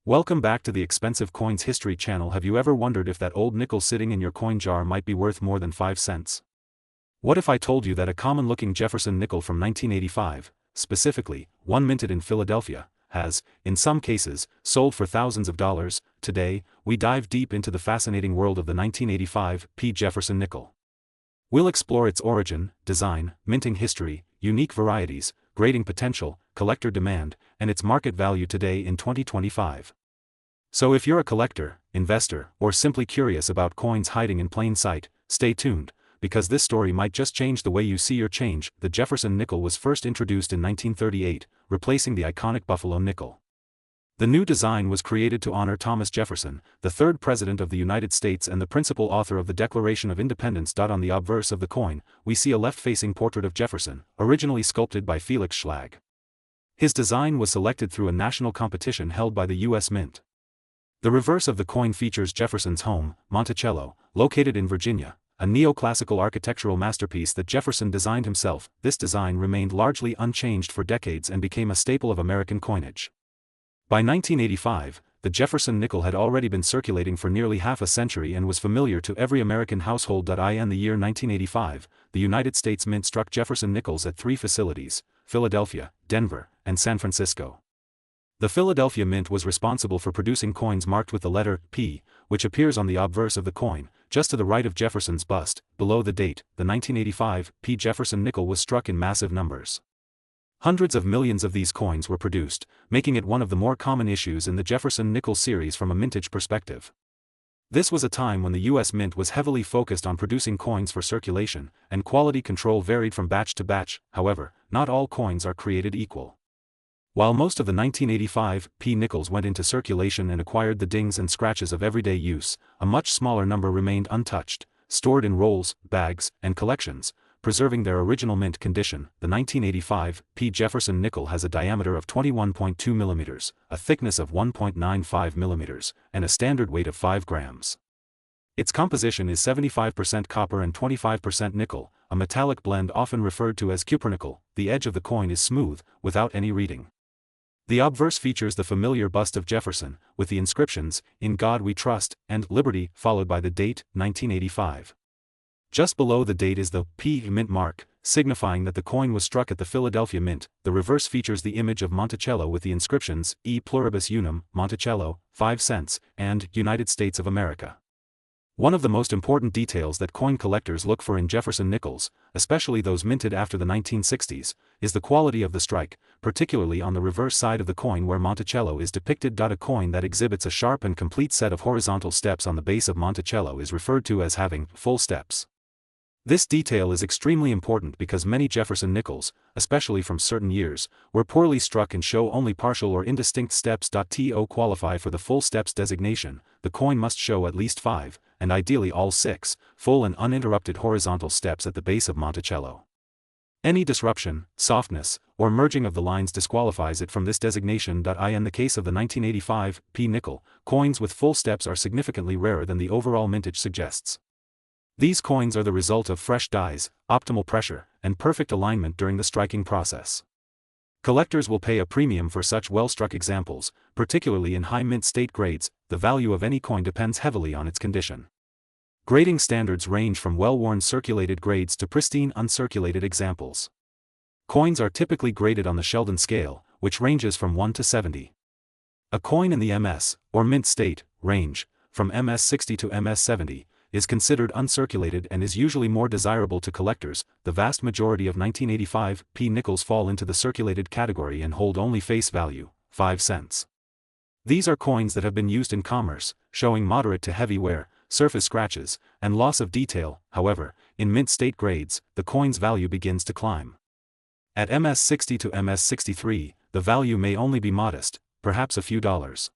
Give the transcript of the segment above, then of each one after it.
Welcome back to the Expensive Coins History channel. Have you ever wondered if that old nickel sitting in your coin jar might be worth more than 5 cents? What if I told you that a common-looking Jefferson nickel from 1985, specifically, one minted in Philadelphia, has, in some cases, sold for thousands of dollars? Today, we dive deep into the fascinating world of the 1985 Jefferson Nickel. We'll explore its origin, design, minting history, unique varieties, grading potential, collector demand, and its market value today in 2025. So if you're a collector, investor, or simply curious about coins hiding in plain sight, stay tuned, because this story might just change the way you see your change. The Jefferson nickel was first introduced in 1938, replacing the iconic Buffalo nickel. The new design was created to honor Thomas Jefferson, the third President of the United States and the principal author of the Declaration of Independence. On the obverse of the coin, we see a left-facing portrait of Jefferson, originally sculpted by Felix Schlag. His design was selected through a national competition held by the U.S. Mint. The reverse of the coin features Jefferson's home, Monticello, located in Virginia, a neoclassical architectural masterpiece that Jefferson designed himself. This design remained largely unchanged for decades and became a staple of American coinage. By 1985, the Jefferson nickel had already been circulating for nearly half a century and was familiar to every American household. In the year 1985, the United States Mint struck Jefferson nickels at 3 facilities: Philadelphia, Denver, and San Francisco. The Philadelphia Mint was responsible for producing coins marked with the letter P, which appears on the obverse of the coin, just to the right of Jefferson's bust. Below the date, the 1985 Jefferson nickel was struck in massive numbers. Hundreds of millions of these coins were produced, making it one of the more common issues in the Jefferson Nickel series from a mintage perspective. This was a time when the U.S. Mint was heavily focused on producing coins for circulation, and quality control varied from batch to batch. However, not all coins are created equal. While most of the 1985 nickels went into circulation and acquired the dings and scratches of everyday use, a much smaller number remained untouched, stored in rolls, bags, and collections, preserving their original mint condition. The 1985 Jefferson nickel has a diameter of 21.2 millimeters, a thickness of 1.95 millimeters, and a standard weight of 5 grams. Its composition is 75% copper and 25% nickel, a metallic blend often referred to as cupronickel. The edge of the coin is smooth, without any reading. The obverse features the familiar bust of Jefferson, with the inscriptions, "In God We Trust," and "Liberty," followed by the date, 1985. Just below the date is the P mint mark, signifying that the coin was struck at the Philadelphia Mint. The reverse features the image of Monticello with the inscriptions, "E pluribus unum, Monticello, 5 cents," and "United States of America." One of the most important details that coin collectors look for in Jefferson nickels, especially those minted after the 1960s, is the quality of the strike, particularly on the reverse side of the coin where Monticello is depicted. A coin that exhibits a sharp and complete set of horizontal steps on the base of Monticello is referred to as having full steps. This detail is extremely important because many Jefferson nickels, especially from certain years, were poorly struck and show only partial or indistinct steps. To qualify for the full steps designation, the coin must show at least 5, and ideally all 6, full and uninterrupted horizontal steps at the base of Monticello. Any disruption, softness, or merging of the lines disqualifies it from this designation. In the case of the 1985 nickel, coins with full steps are significantly rarer than the overall mintage suggests. These coins are the result of fresh dies, optimal pressure, and perfect alignment during the striking process. Collectors will pay a premium for such well-struck examples, particularly in high mint state grades. The value of any coin depends heavily on its condition. Grading standards range from well-worn circulated grades to pristine uncirculated examples. Coins are typically graded on the Sheldon scale, which ranges from 1 to 70. A coin in the MS, or mint state, range, from MS60 to MS70, is considered uncirculated and is usually more desirable to collectors. The vast majority of 1985 nickels fall into the circulated category and hold only face value, 5 cents. These are coins that have been used in commerce, showing moderate to heavy wear, surface scratches, and loss of detail. However, in mint state grades, the coin's value begins to climb. At MS60 to MS63, the value may only be modest, perhaps a few dollars.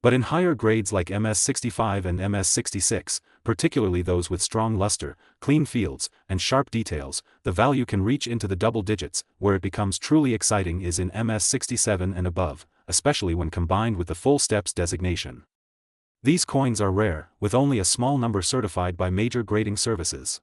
But in higher grades like MS65 and MS66, particularly those with strong luster, clean fields, and sharp details, the value can reach into the double digits. Where it becomes truly exciting is in MS67 and above, especially when combined with the full steps designation. These coins are rare, with only a small number certified by major grading services.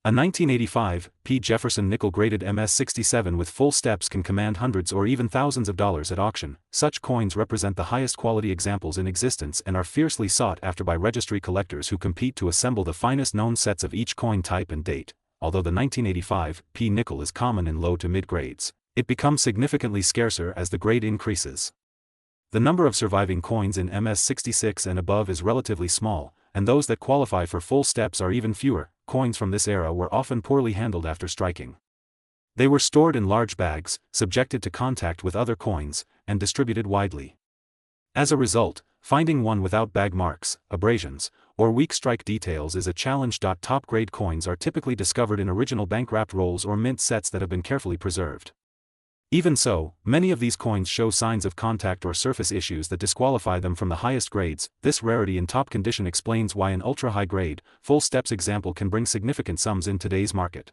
A 1985 P. Jefferson Nickel graded MS-67 with full steps can command hundreds or even thousands of dollars at auction. Such coins represent the highest quality examples in existence and are fiercely sought after by registry collectors who compete to assemble the finest known sets of each coin type and date. Although the 1985 P. Nickel is common in low to mid grades, it becomes significantly scarcer as the grade increases. The number of surviving coins in MS-66 and above is relatively small, and those that qualify for full steps are even fewer. Coins from this era were often poorly handled after striking. They were stored in large bags, subjected to contact with other coins, and distributed widely. As a result, finding one without bag marks, abrasions, or weak strike details is a challenge. Top-grade coins are typically discovered in original bank-wrapped rolls or mint sets that have been carefully preserved. Even so, many of these coins show signs of contact or surface issues that disqualify them from the highest grades. This rarity in top condition explains why an ultra-high grade, full steps example can bring significant sums in today's market.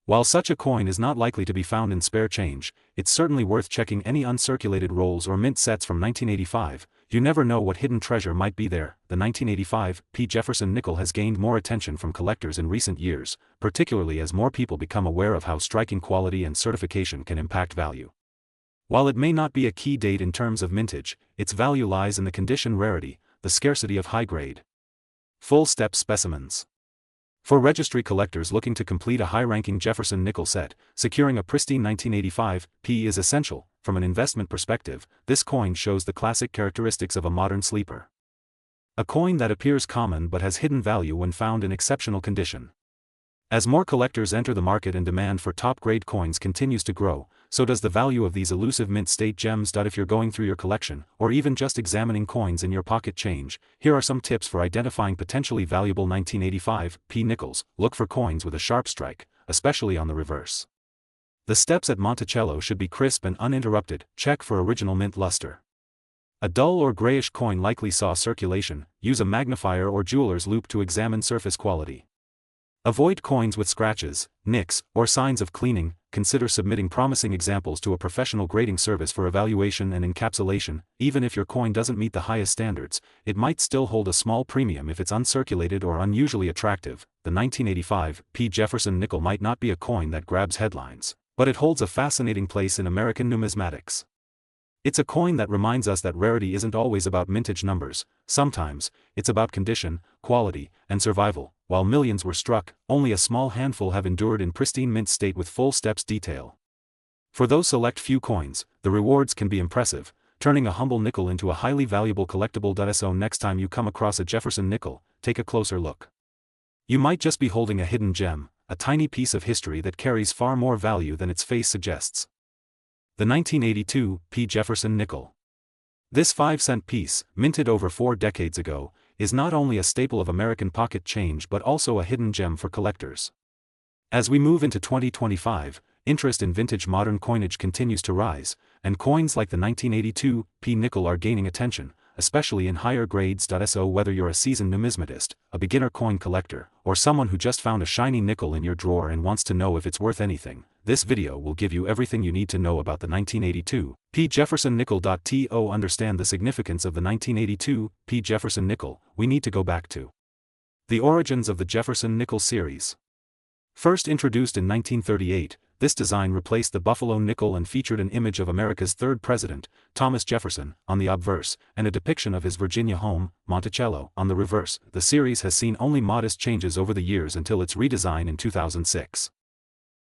While such a coin is not likely to be found in spare change, it's certainly worth checking any uncirculated rolls or mint sets from 1985. You never know what hidden treasure might be there. The 1985 P. Jefferson Nickel has gained more attention from collectors in recent years, particularly as more people become aware of how striking quality and certification can impact value. While it may not be a key date in terms of mintage, its value lies in the condition, rarity, the scarcity of high-grade, full-step specimens. For registry collectors looking to complete a high-ranking Jefferson Nickel set, securing a pristine 1985 P is essential. From an investment perspective, this coin shows the classic characteristics of a modern sleeper. A coin that appears common but has hidden value when found in exceptional condition. As more collectors enter the market and demand for top-grade coins continues to grow, so does the value of these elusive mint-state gems. If you're going through your collection, or even just examining coins in your pocket change, here are some tips for identifying potentially valuable 1985 P nickels. Look for coins with a sharp strike, especially on the reverse. The steps at Monticello should be crisp and uninterrupted. Check for original mint luster. A dull or grayish coin likely saw circulation. Use a magnifier or jeweler's loupe to examine surface quality. Avoid coins with scratches, nicks, or signs of cleaning. Consider submitting promising examples to a professional grading service for evaluation and encapsulation. Even if your coin doesn't meet the highest standards, it might still hold a small premium if it's uncirculated or unusually attractive. The 1985 P. Jefferson Nickel might not be a coin that grabs headlines, but it holds a fascinating place in American numismatics. It's a coin that reminds us that rarity isn't always about mintage numbers. Sometimes, it's about condition, quality, and survival. While millions were struck, only a small handful have endured in pristine mint state with full steps detail. For those select few coins, the rewards can be impressive, turning a humble nickel into a highly valuable collectible. So next time you come across a Jefferson Nickel, take a closer look. You might just be holding a hidden gem, a tiny piece of history that carries far more value than its face suggests. The 1982 P. Jefferson Nickel. This 5-cent piece, minted over 4 decades ago, is not only a staple of American pocket change but also a hidden gem for collectors. As we move into 2025, interest in vintage modern coinage continues to rise, and coins like the 1982 P. Nickel are gaining attention, especially in higher grades. So whether you're a seasoned numismatist, a beginner coin collector, or someone who just found a shiny nickel in your drawer and wants to know if it's worth anything, this video will give you everything you need to know about the 1982 P. Jefferson Nickel. To understand the significance of the 1982 P. Jefferson Nickel, we need to go back to the origins of the Jefferson Nickel series. First introduced in 1938, this design replaced the Buffalo nickel and featured an image of America's third president, Thomas Jefferson, on the obverse, and a depiction of his Virginia home, Monticello, on the reverse. The series has seen only modest changes over the years until its redesign in 2006.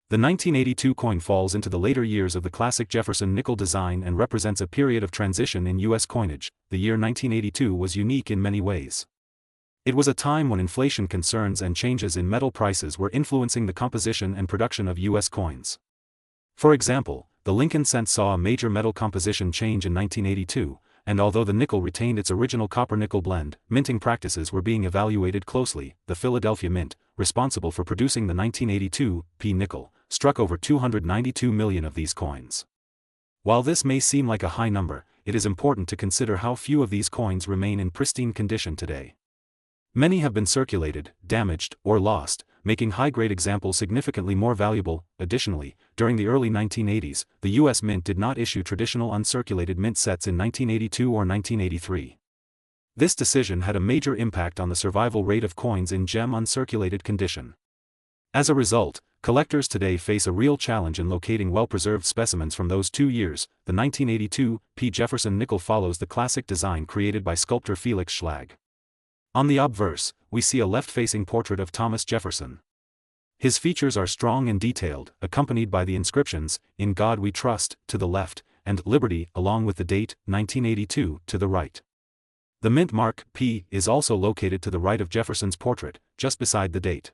The 1982 coin falls into the later years of the classic Jefferson Nickel design and represents a period of transition in U.S. coinage. The year 1982 was unique in many ways. It was a time when inflation concerns and changes in metal prices were influencing the composition and production of U.S. coins. For example, the Lincoln cent saw a major metal composition change in 1982, and although the nickel retained its original copper-nickel blend, minting practices were being evaluated closely. The Philadelphia Mint, responsible for producing the 1982 P. Nickel, struck over 292 million of these coins. While this may seem like a high number, it is important to consider how few of these coins remain in pristine condition today. Many have been circulated, damaged, or lost, making high-grade examples significantly more valuable. Additionally, during the early 1980s, the U.S. Mint did not issue traditional uncirculated mint sets in 1982 or 1983. This decision had a major impact on the survival rate of coins in gem uncirculated condition. As a result, collectors today face a real challenge in locating well-preserved specimens from those 2 years. The 1982 P. Jefferson Nickel follows the classic design created by sculptor Felix Schlag. On the obverse, we see a left-facing portrait of Thomas Jefferson. His features are strong and detailed, accompanied by the inscriptions, "In God We Trust," to the left, and "Liberty," along with the date, 1982, to the right. The mint mark, P, is also located to the right of Jefferson's portrait, just beside the date.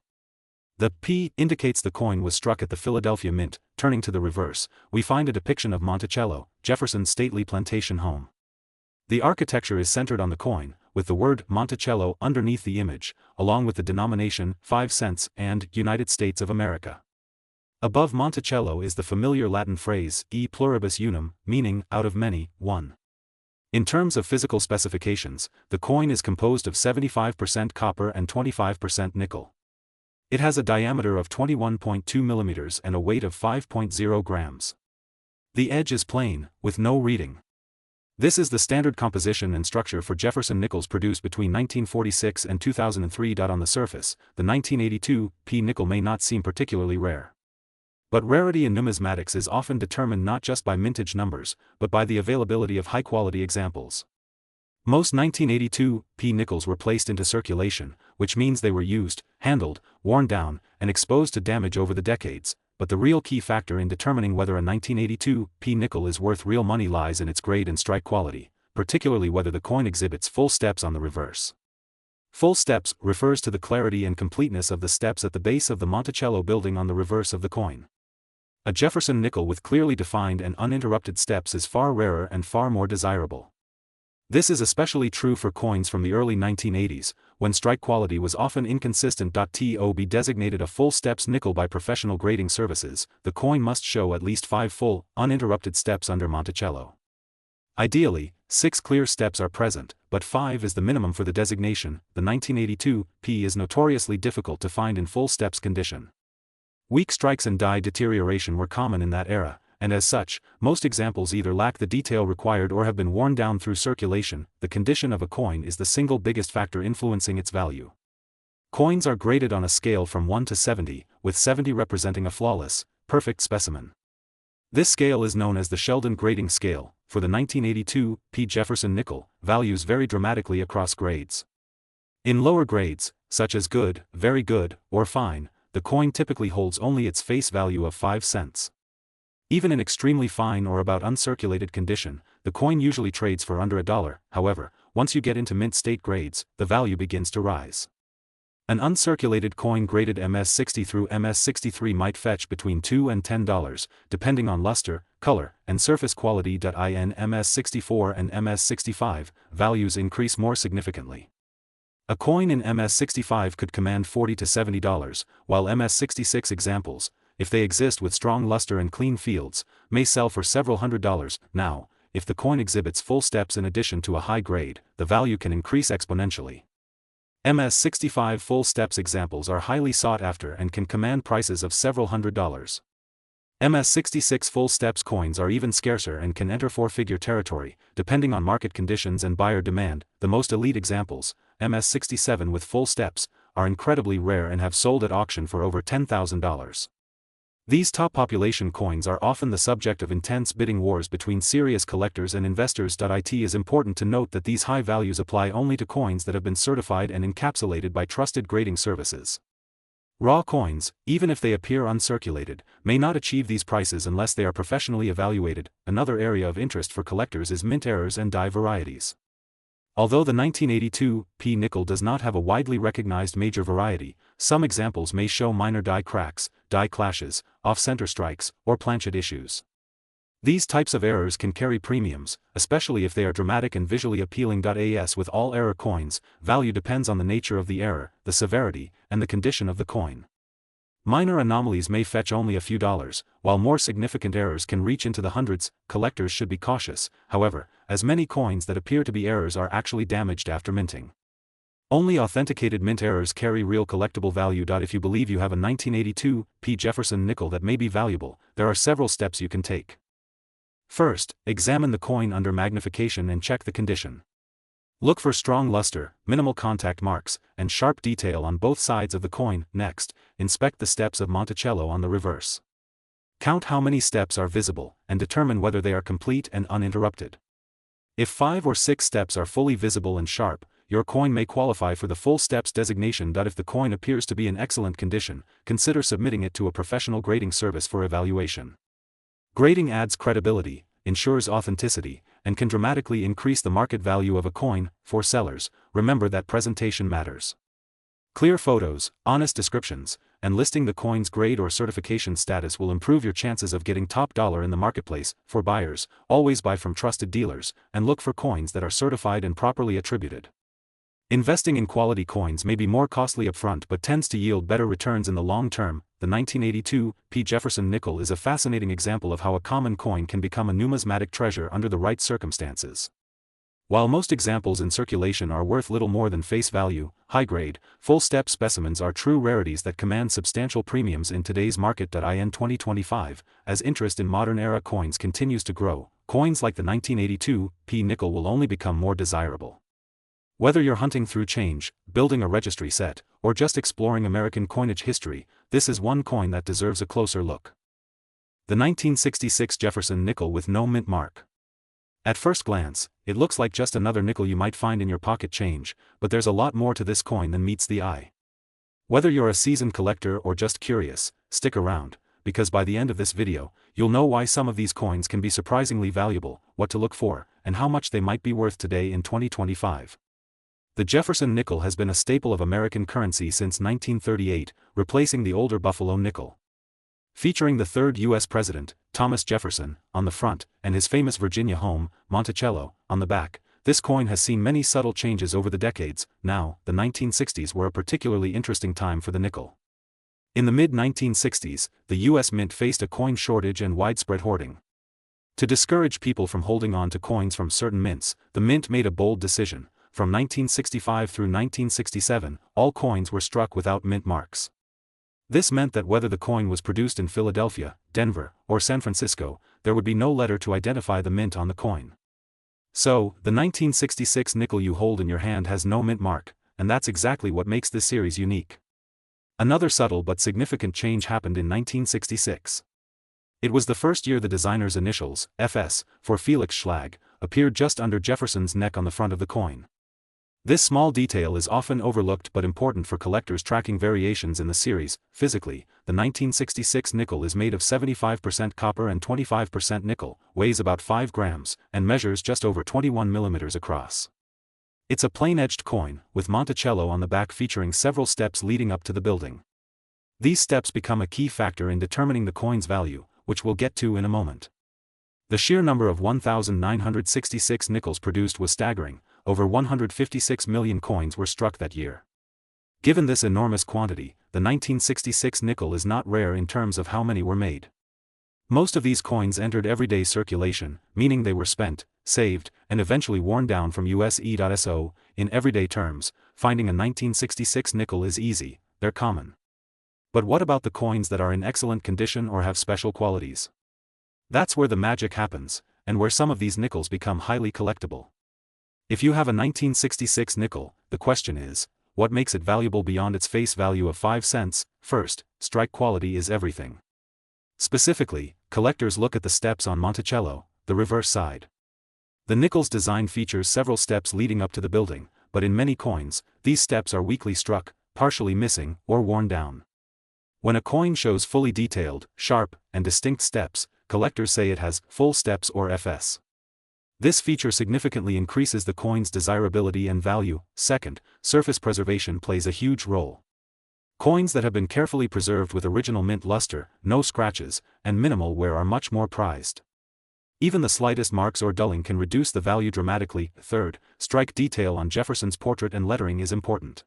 The P indicates the coin was struck at the Philadelphia Mint. Turning to the reverse, we find a depiction of Monticello, Jefferson's stately plantation home. The architecture is centered on the coin, with the word Monticello underneath the image, along with the denomination, 5 cents, and United States of America. Above Monticello is the familiar Latin phrase, e pluribus unum, meaning, out of many, one. In terms of physical specifications, the coin is composed of 75% copper and 25% nickel. It has a diameter of 21.2 millimeters and a weight of 5.0 grams. The edge is plain, with no reading. This is the standard composition and structure for Jefferson Nickels produced between 1946 and 2003. On the surface, the 1982 P nickel may not seem particularly rare. But rarity in numismatics is often determined not just by mintage numbers, but by the availability of high-quality examples. Most 1982 P nickels were placed into circulation, which means they were used, handled, worn down, and exposed to damage over the decades, but the real key factor in determining whether a 1982 P nickel is worth real money lies in its grade and strike quality, particularly whether the coin exhibits full steps on the reverse. Full steps refers to the clarity and completeness of the steps at the base of the Monticello building on the reverse of the coin. A Jefferson nickel with clearly defined and uninterrupted steps is far rarer and far more desirable. This is especially true for coins from the early 1980s, when strike quality was often inconsistent. To be designated a full steps nickel by professional grading services, the coin must show at least 5 full, uninterrupted steps under Monticello. Ideally, 6 clear steps are present, but 5 is the minimum for the designation. The 1982 P is notoriously difficult to find in full steps condition. Weak strikes and die deterioration were common in that era, and as such, most examples either lack the detail required or have been worn down through circulation. The condition of a coin is the single biggest factor influencing its value. Coins are graded on a scale from 1 to 70, with 70 representing a flawless, perfect specimen. This scale is known as the Sheldon grading scale. For the 1982 P. Jefferson nickel, values vary dramatically across grades. In lower grades, such as good, very good, or fine, the coin typically holds only its face value of 5 cents. Even in extremely fine or about uncirculated condition, the coin usually trades for under $1. However, once you get into mint state grades, the value begins to rise. An uncirculated coin graded MS60 through MS63 might fetch between $2 and $10, depending on luster, color, and surface quality. In MS64 and MS65, values increase more significantly. A coin in MS65 could command $40 to $70, while MS66 examples, if they exist with strong luster and clean fields, may sell for several $100s. Now, if the coin exhibits full steps in addition to a high grade, the value can increase exponentially. MS65 full steps examples are highly sought after and can command prices of several $100s. MS66 full steps coins are even scarcer and can enter 4-figure territory, depending on market conditions and buyer demand. The most elite examples, MS67 with full steps, are incredibly rare and have sold at auction for over $10,000. These top population coins are often the subject of intense bidding wars between serious collectors and investors. It is important to note that these high values apply only to coins that have been certified and encapsulated by trusted grading services. Raw coins, even if they appear uncirculated, may not achieve these prices unless they are professionally evaluated. Another area of interest for collectors is mint errors and die varieties. Although the 1982 P nickel does not have a widely recognized major variety, some examples may show minor die cracks, die clashes, off-center strikes, or planchet issues. These types of errors can carry premiums, especially if they are dramatic and visually appealing. As with all error coins, value depends on the nature of the error, the severity, and the condition of the coin. Minor anomalies may fetch only a few dollars, while more significant errors can reach into the hundreds. Collectors should be cautious, however, as many coins that appear to be errors are actually damaged after minting. Only authenticated mint errors carry real collectible value. If you believe you have a 1982 P. Jefferson nickel that may be valuable, there are several steps you can take. First, examine the coin under magnification and check the condition. Look for strong luster, minimal contact marks, and sharp detail on both sides of the coin. Next, inspect the steps of Monticello on the reverse. Count how many steps are visible, and determine whether they are complete and uninterrupted. If 5 or 6 steps are fully visible and sharp, your coin may qualify for the full steps designation. If the coin appears to be in excellent condition, consider submitting it to a professional grading service for evaluation. Grading adds credibility, ensures authenticity, and can dramatically increase the market value of a coin. For sellers, remember that presentation matters. Clear photos, honest descriptions, and listing the coin's grade or certification status will improve your chances of getting top dollar in the marketplace. For buyers, always buy from trusted dealers, and look for coins that are certified and properly attributed. Investing in quality coins may be more costly upfront but tends to yield better returns in the long term. The 1982 Jefferson Nickel is a fascinating example of how a common coin can become a numismatic treasure under the right circumstances. While most examples in circulation are worth little more than face value, high-grade, full-step specimens are true rarities that command substantial premiums in today's market. In 2025, as interest in modern-era coins continues to grow, coins like the 1982 nickel will only become more desirable. Whether you're hunting through change, building a registry set, or just exploring American coinage history, this is one coin that deserves a closer look. The 1966 Jefferson Nickel with no mint mark. At first glance, it looks like just another nickel you might find in your pocket change, but there's a lot more to this coin than meets the eye. Whether you're a seasoned collector or just curious, stick around, because by the end of this video, you'll know why some of these coins can be surprisingly valuable, what to look for, and how much they might be worth today in 2025. The Jefferson nickel has been a staple of American currency since 1938, replacing the older Buffalo nickel. Featuring the third U.S. President, Thomas Jefferson, on the front, and his famous Virginia home, Monticello, on the back, this coin has seen many subtle changes over the decades. Now, the 1960s were a particularly interesting time for the nickel. In the mid-1960s, the U.S. Mint faced a coin shortage and widespread hoarding. To discourage people from holding on to coins from certain mints, the Mint made a bold decision. From 1965 through 1967, all coins were struck without mint marks. This meant that whether the coin was produced in Philadelphia, Denver, or San Francisco, there would be no letter to identify the mint on the coin. So, the 1966 nickel you hold in your hand has no mint mark, and that's exactly what makes this series unique. Another subtle but significant change happened in 1966. It was the first year the designer's initials, FS, for Felix Schlag, appeared just under Jefferson's neck on the front of the coin. This small detail is often overlooked but important for collectors tracking variations in the series. Physically, the 1966 nickel is made of 75% copper and 25% nickel, weighs about 5 grams, and measures just over 21 millimeters across. It's a plain-edged coin, with Monticello on the back featuring several steps leading up to the building. These steps become a key factor in determining the coin's value, which we'll get to in a moment. The sheer number of 1,966 nickels produced was staggering. Over 156 million coins were struck that year. Given this enormous quantity, the 1966 nickel is not rare in terms of how many were made. Most of these coins entered everyday circulation, meaning they were spent, saved, and eventually worn down from USE.SO. In everyday terms, finding a 1966 nickel is easy, they're common. But what about the coins that are in excellent condition or have special qualities? That's where the magic happens, and where some of these nickels become highly collectible. If you have a 1966 nickel, the question is, what makes it valuable beyond its face value of 5 cents? First, strike quality is everything. Specifically, collectors look at the steps on Monticello, the reverse side. The nickel's design features several steps leading up to the building, but in many coins, these steps are weakly struck, partially missing, or worn down. When a coin shows fully detailed, sharp, and distinct steps, collectors say it has full steps or FS. This feature significantly increases the coin's desirability and value. Second, surface preservation plays a huge role. Coins that have been carefully preserved with original mint luster, no scratches, and minimal wear are much more prized. Even the slightest marks or dulling can reduce the value dramatically. Third, strike detail on Jefferson's portrait and lettering is important.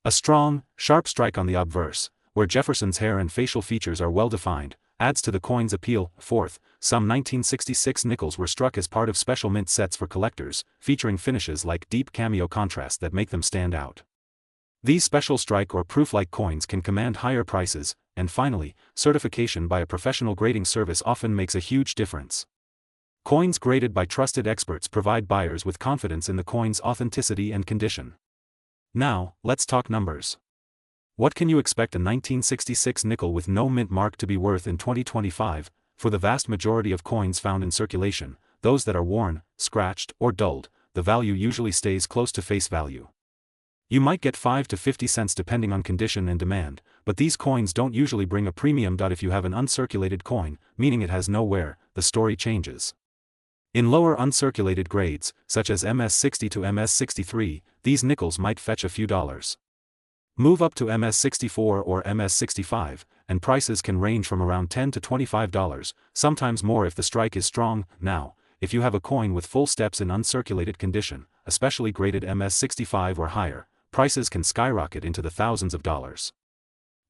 A strong, sharp strike on the obverse, where Jefferson's hair and facial features are well defined, adds to the coin's appeal. Fourth, some 1966 nickels were struck as part of special mint sets for collectors, featuring finishes like deep cameo contrast that make them stand out. These special strike or proof-like coins can command higher prices. And finally, certification by a professional grading service often makes a huge difference. Coins graded by trusted experts provide buyers with confidence in the coin's authenticity and condition. Now, let's talk numbers. What can you expect a 1966 nickel with no mint mark to be worth in 2025? For the vast majority of coins found in circulation, those that are worn, scratched, or dulled, the value usually stays close to face value. You might get 5 to 50 cents depending on condition and demand, but these coins don't usually bring a premium. If you have an uncirculated coin, meaning it has no wear, the story changes. In lower uncirculated grades, such as MS60 to MS63, these nickels might fetch a few dollars. Move up to MS64 or MS65, and prices can range from around $10 to $25, sometimes more if the strike is strong. Now, if you have a coin with full steps in uncirculated condition, especially graded MS65 or higher, prices can skyrocket into the thousands of dollars.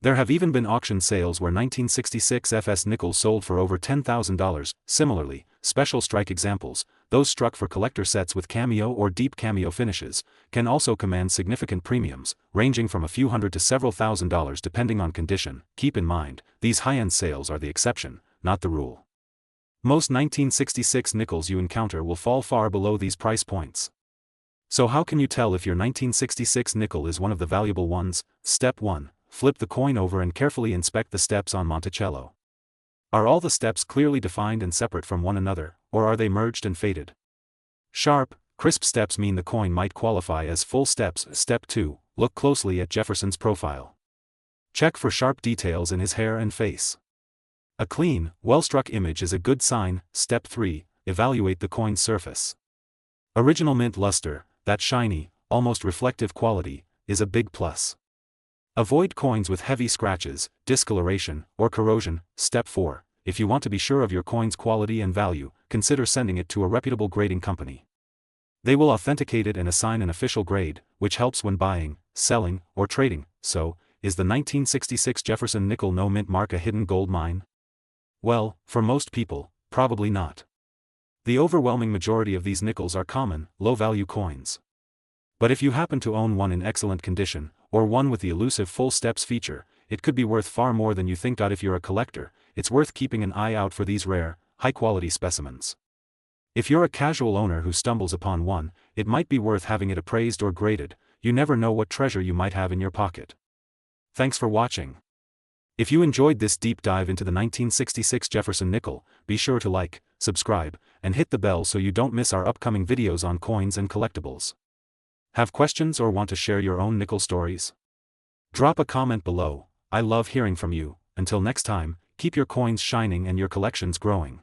There have even been auction sales where 1966 FS nickels sold for over $10,000. Similarly, special strike examples, those struck for collector sets with cameo or deep cameo finishes, can also command significant premiums, ranging from a few hundred to several $1,000s depending on condition. Keep in mind, these high-end sales are the exception, not the rule. Most 1966 nickels you encounter will fall far below these price points. So how can you tell if your 1966 nickel is one of the valuable ones? Step 1. Flip the coin over and carefully inspect the steps on Monticello. Are all the steps clearly defined and separate from one another, or are they merged and faded? Sharp, crisp steps mean the coin might qualify as full steps. Step 2. Look closely at Jefferson's profile. Check for sharp details in his hair and face. A clean, well-struck image is a good sign. Step 3. Evaluate the coin's surface. Original mint luster, that shiny, almost reflective quality, is a big plus. Avoid coins with heavy scratches, discoloration, or corrosion. Step 4. If you want to be sure of your coin's quality and value, consider sending it to a reputable grading company. They will authenticate it and assign an official grade, which helps when buying, selling, or trading. So, is the 1966 Jefferson Nickel no mint mark a hidden gold mine? Well, for most people, probably not. The overwhelming majority of these nickels are common, low-value coins. But if you happen to own one in excellent condition, or one with the elusive full steps feature, it could be worth far more than you think. If you're a collector, it's worth keeping an eye out for these rare, high-quality specimens. If you're a casual owner who stumbles upon one, it might be worth having it appraised or graded. You never know what treasure you might have in your pocket. Thanks for watching. If you enjoyed this deep dive into the 1966 Jefferson Nickel, be sure to like, subscribe, and hit the bell so you don't miss our upcoming videos on coins and collectibles. Have questions or want to share your own nickel stories? Drop a comment below. I love hearing from you. Until next time, keep your coins shining and your collections growing.